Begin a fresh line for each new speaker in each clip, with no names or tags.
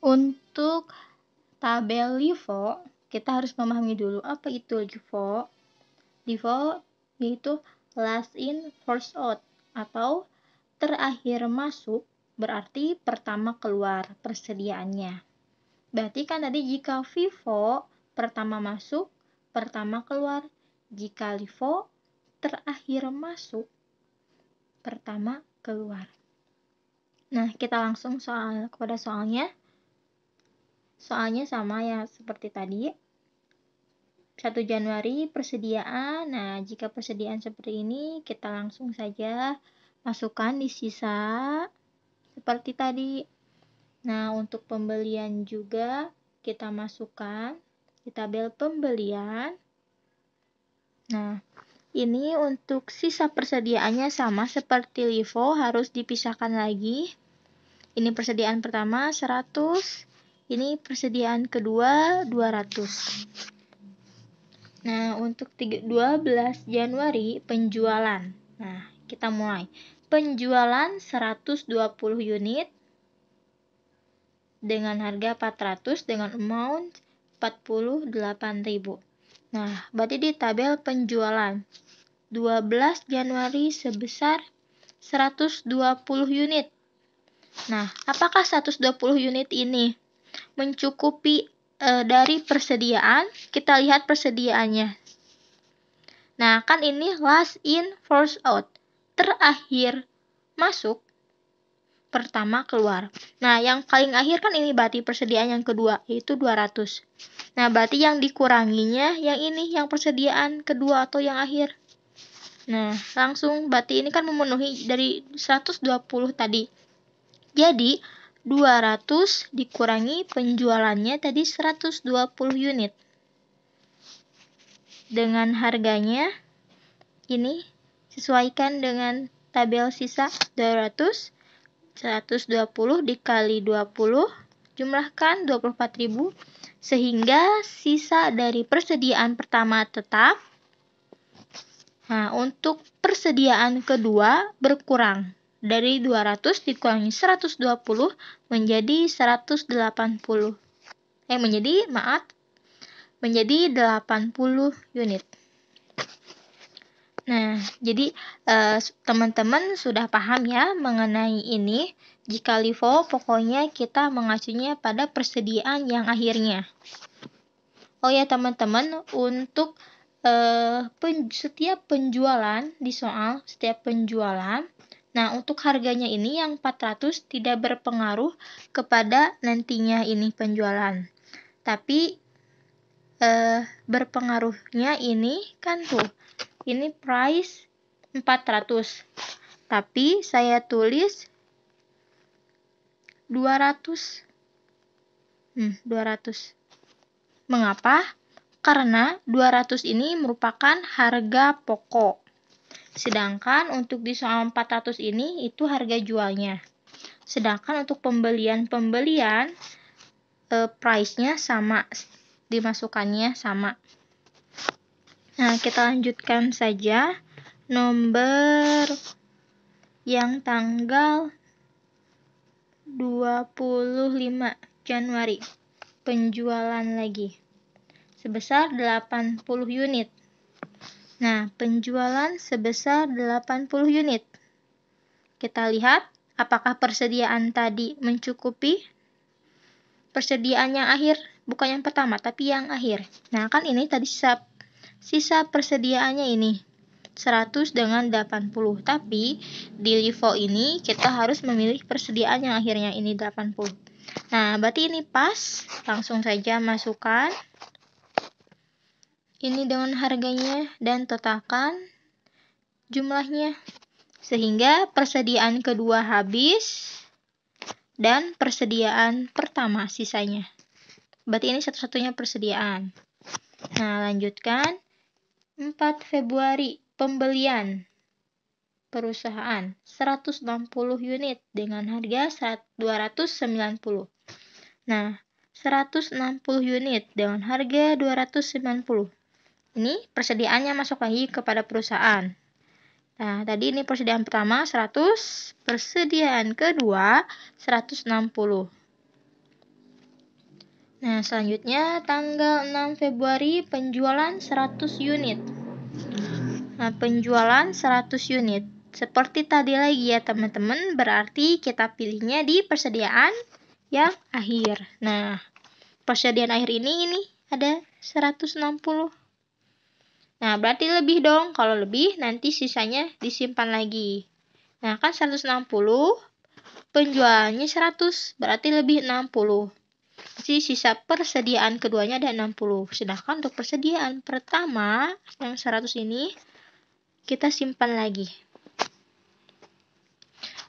Untuk tabel LIFO, kita harus memahami dulu apa itu LIFO. LIFO yaitu last in first out atau terakhir masuk, berarti pertama keluar persediaannya. Berarti kan tadi jika FIFO pertama masuk, pertama keluar. Jika LIFO terakhir masuk, pertama keluar. Nah, kita langsung kepada soalnya. Soalnya sama ya seperti tadi. 1 Januari persediaan. Nah, jika persediaan seperti ini, kita langsung saja masukkan di sisa seperti tadi. Nah, untuk pembelian juga kita masukkan di tabel pembelian. Nah, ini untuk sisa persediaannya sama seperti LIFO, harus dipisahkan lagi. Ini persediaan pertama 100, ini persediaan kedua 200. Nah, untuk 12 Januari penjualan. Nah, kita mulai. Penjualan 120 unit dengan harga 400 dengan amount 48.000. Nah, berarti di tabel penjualan 12 Januari sebesar 120 unit. Nah, apakah 120 unit ini mencukupi dari persediaan? Kita lihat persediaannya. Nah, kan ini last in, first out. Terakhir masuk, pertama keluar. Nah, yang paling akhir kan ini berarti persediaan yang kedua, yaitu 200. Nah, berarti yang dikuranginya yang ini, yang persediaan kedua atau yang akhir. Nah, langsung berarti ini kan memenuhi dari 120 tadi. Jadi, 200 dikurangi penjualannya tadi 120 unit. Dengan harganya, ini sesuaikan dengan tabel sisa 200, 120 dikali 20, jumlahkan 24.000, sehingga sisa dari persediaan pertama tetap. Nah, untuk persediaan kedua berkurang. Dari 200 dikurangi 120 menjadi 180. Menjadi 80 unit. Nah, jadi teman-teman sudah paham ya mengenai ini. Jika LIFO, pokoknya kita mengacunya pada persediaan yang akhirnya. Oh ya teman-teman, untuk setiap penjualan di soal, setiap penjualan, nah untuk harganya ini yang 400 tidak berpengaruh kepada nantinya ini penjualan. Tapi berpengaruhnya ini kan tuh, ini price 400. Tapi saya tulis 200. 200. Mengapa? Karena 200 ini merupakan harga pokok. Sedangkan untuk di soal 400 ini itu harga jualnya. Sedangkan untuk pembelian price-nya sama, dimasukkannya sama. Nah, kita lanjutkan saja nomor yang tanggal 25 Januari. Penjualan lagi sebesar 80 unit. Nah, penjualan sebesar 80 unit. Kita lihat apakah persediaan tadi mencukupi. Persediaan yang akhir, bukan yang pertama, tapi yang akhir. Nah, kan ini tadi sisa persediaannya ini 100 dengan 80. Tapi di LIFO ini kita harus memilih persediaan yang akhirnya ini 80. Nah, berarti ini pas. Langsung saja masukkan ini dengan harganya dan totalkan jumlahnya. Sehingga persediaan kedua habis dan persediaan pertama sisanya. Berarti ini satu-satunya persediaan. Nah, lanjutkan. 4 Februari pembelian perusahaan 160 unit dengan harga 290. Nah, 160 unit dengan harga 290. Ini persediaannya masuk lagi kepada perusahaan. Nah, tadi ini persediaan pertama 100, persediaan kedua 160. Nah, selanjutnya tanggal 6 Februari penjualan 100 unit. Nah, penjualan 100 unit. Seperti tadi lagi ya teman-teman, berarti kita pilihnya di persediaan yang akhir. Nah, persediaan akhir ini ada 160. Nah, berarti lebih dong. Kalau lebih, nanti sisanya disimpan lagi. Nah, kan 160, penjualannya 100, berarti lebih 60. Jadi sisa persediaan keduanya ada 60. Sedangkan untuk persediaan pertama, yang 100 ini, kita simpan lagi.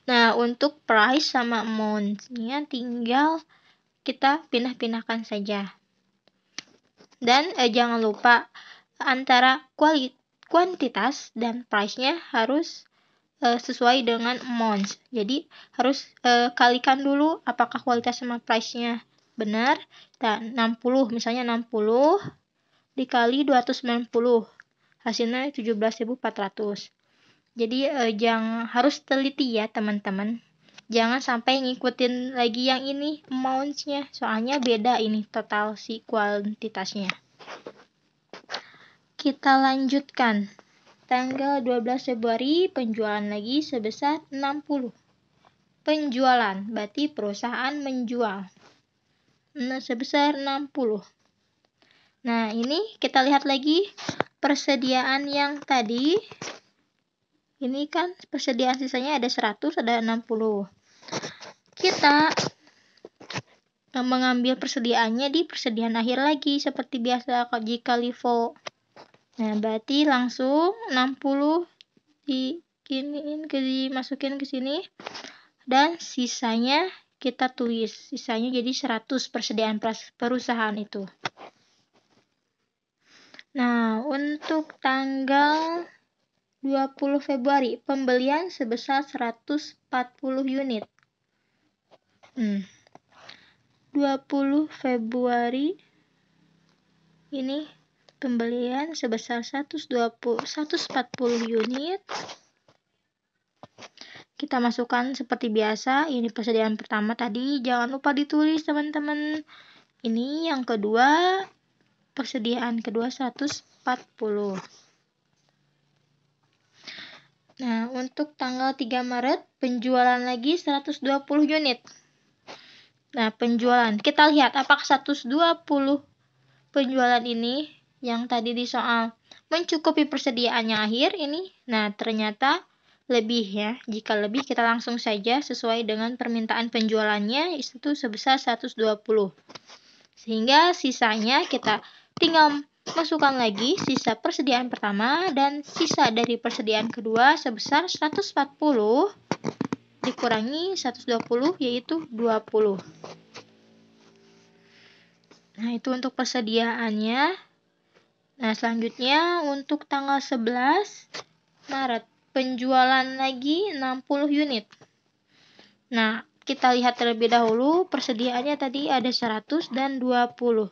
Nah, untuk price sama amount-nya tinggal kita pindah-pindahkan saja. Dan jangan lupa antara kuantitas dan price-nya harus sesuai dengan amount. Jadi harus kalikan dulu apakah kualitas sama price-nya benar. Dan 60, misalnya 60 dikali 290. Hasilnya 17.400. Jadi jangan harus teliti ya teman-teman. Jangan sampai ngikutin lagi yang ini amount-nya, soalnya beda ini total si kuantitasnya. Kita lanjutkan. Tanggal 12 Februari penjualan lagi sebesar 60. Penjualan, berarti perusahaan menjual. Nah, sebesar 60. Nah, ini kita lihat lagi persediaan yang tadi. Ini kan persediaan sisanya ada 100, ada 60. Kita mengambil persediaannya di persediaan akhir lagi seperti biasa jika LIFO. Nah, berarti langsung 60 dimasukin ke sini dan sisanya kita tulis. Sisanya jadi 100 persediaan perusahaan itu. Nah, untuk tanggal 20 Februari pembelian sebesar 140 unit. 20 Februari ini pembelian sebesar 140 unit. Kita masukkan seperti biasa. Ini persediaan pertama tadi, jangan lupa ditulis teman-teman. Ini yang kedua, persediaan kedua 140. Nah, untuk tanggal 3 Maret penjualan lagi 120 unit. Nah, penjualan. Kita lihat apakah 120 penjualan ini yang tadi di soal mencukupi persediaannya akhir ini. Nah, ternyata lebih ya. Jika lebih kita langsung saja sesuai dengan permintaan penjualannya itu sebesar 120. Sehingga sisanya kita tinggal masukkan lagi sisa persediaan pertama dan sisa dari persediaan kedua sebesar 140 dikurangi 120 yaitu 20. Nah, itu untuk persediaannya. Nah, selanjutnya untuk tanggal 11 Maret penjualan lagi 60 unit. Nah, kita lihat terlebih dahulu persediaannya tadi ada 100 dan 20.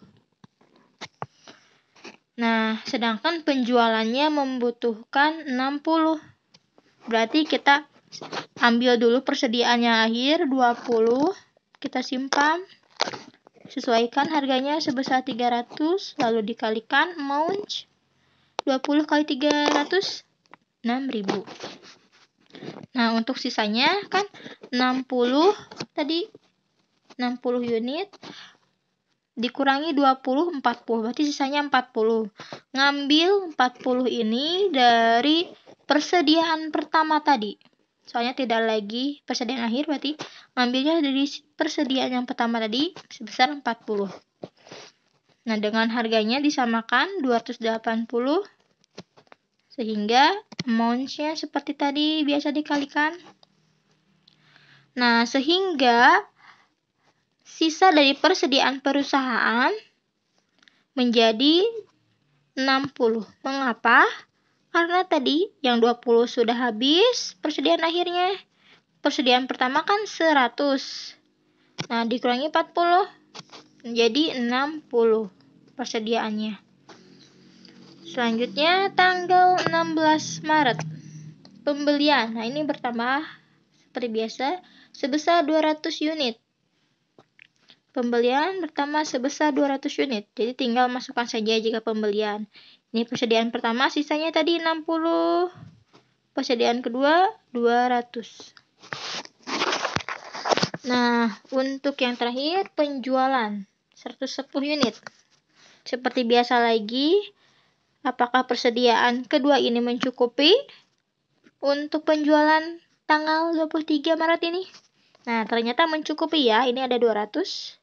Nah, sedangkan penjualannya membutuhkan 60. Berarti kita ambil dulu persediaannya akhir 20, kita simpan. Sesuaikan harganya sebesar 300, lalu dikalikan amount 20 kali 300, 6.000. Nah, untuk sisanya kan 60 tadi 60 unit dikurangi 20, 40. Berarti sisanya 40. Ngambil 40 ini dari persediaan pertama tadi. Soalnya tidak lagi persediaan akhir, berarti ngambilnya dari persediaan yang pertama tadi sebesar 40. Nah, dengan harganya disamakan 280, sehingga amount-nya seperti tadi biasa dikalikan. Nah, sehingga sisa dari persediaan perusahaan menjadi 60. Mengapa? Karena tadi yang 20 sudah habis persediaan akhirnya. Persediaan pertama kan 100. Nah, dikurangi 40 menjadi 60 persediaannya. Selanjutnya tanggal 16 Maret pembelian. Nah, ini bertambah seperti biasa sebesar 200 unit. Pembelian pertama sebesar 200 unit. Jadi tinggal masukkan saja jika pembelian. Ini persediaan pertama, sisanya tadi 60. Persediaan kedua 200. Nah, untuk yang terakhir penjualan 110 unit. Seperti biasa lagi, apakah persediaan kedua ini mencukupi untuk penjualan tanggal 23 Maret ini? Nah, ternyata mencukupi ya. Ini ada 200.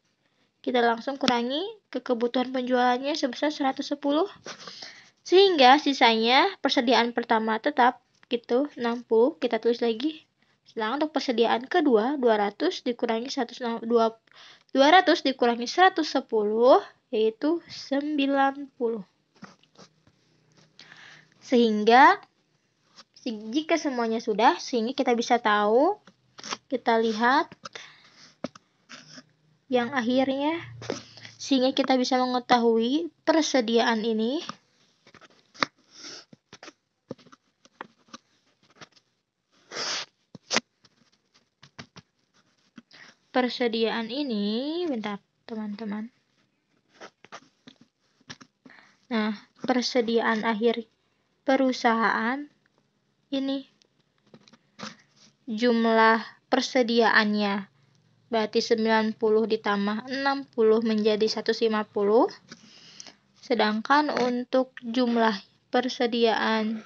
Kita langsung kurangi ke kebutuhan penjualannya sebesar 110. Sehingga sisanya persediaan pertama tetap gitu 60, kita tulis lagi. Sedangkan untuk persediaan kedua 200 dikurangi 200 dikurangi 110 yaitu 90. Sehingga jika semuanya sudah, sehingga kita bisa tahu, kita lihat yang akhirnya, sehingga kita bisa mengetahui persediaan ini bentar teman-teman. Nah, persediaan akhir perusahaan ini jumlah persediaannya berarti 90 ditambah 60 menjadi 150. Sedangkan untuk jumlah persediaan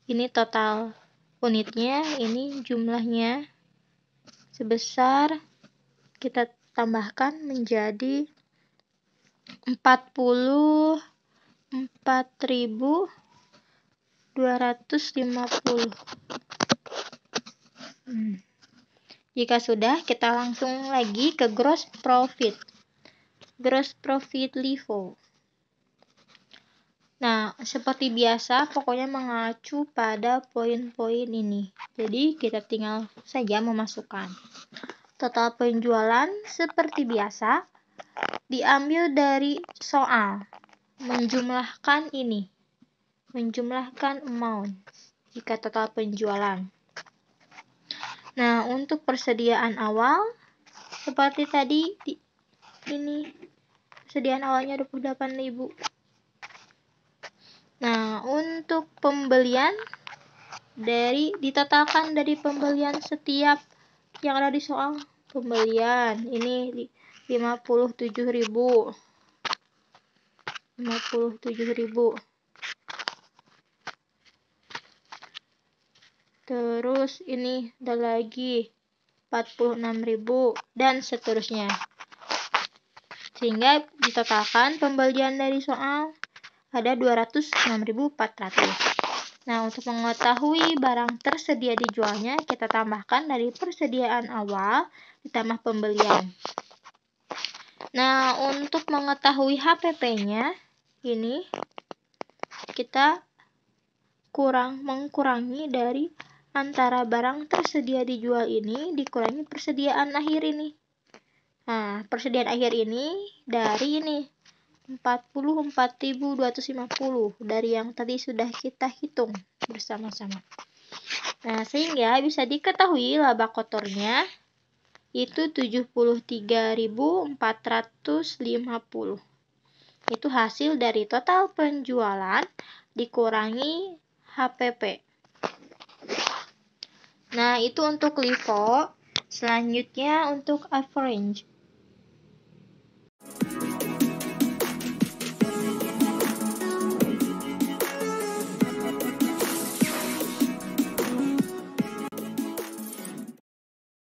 ini total unitnya, ini jumlahnya sebesar, kita tambahkan menjadi 44.250. Jika sudah, kita langsung lagi ke gross profit. Gross profit LIFO. Nah, seperti biasa, pokoknya mengacu pada poin-poin ini. Jadi, kita tinggal saja memasukkan. Total penjualan seperti biasa, diambil dari soal. Menjumlahkan ini. Menjumlahkan amount. Jika total penjualan. Nah, untuk persediaan awal, seperti tadi, ini persediaan awalnya 28.000. Nah, untuk pembelian, ditotalkan dari pembelian setiap yang ada di soal. Pembelian, ini 57.000. 57.000. Terus ini ada lagi 46.000 dan seterusnya. Sehingga ditotalkan pembelian dari soal ada 206.400. Nah, untuk mengetahui barang tersedia dijualnya, kita tambahkan dari persediaan awal ditambah pembelian. Nah, untuk mengetahui HPP-nya, ini kita mengkurangi dari antara barang tersedia dijual ini dikurangi persediaan akhir ini. Nah, persediaan akhir ini dari ini 44.250 dari yang tadi sudah kita hitung bersama-sama. Nah, sehingga bisa diketahui laba kotornya itu 73.450. Itu hasil dari total penjualan dikurangi HPP. Nah, itu untuk LIFO. Selanjutnya untuk average.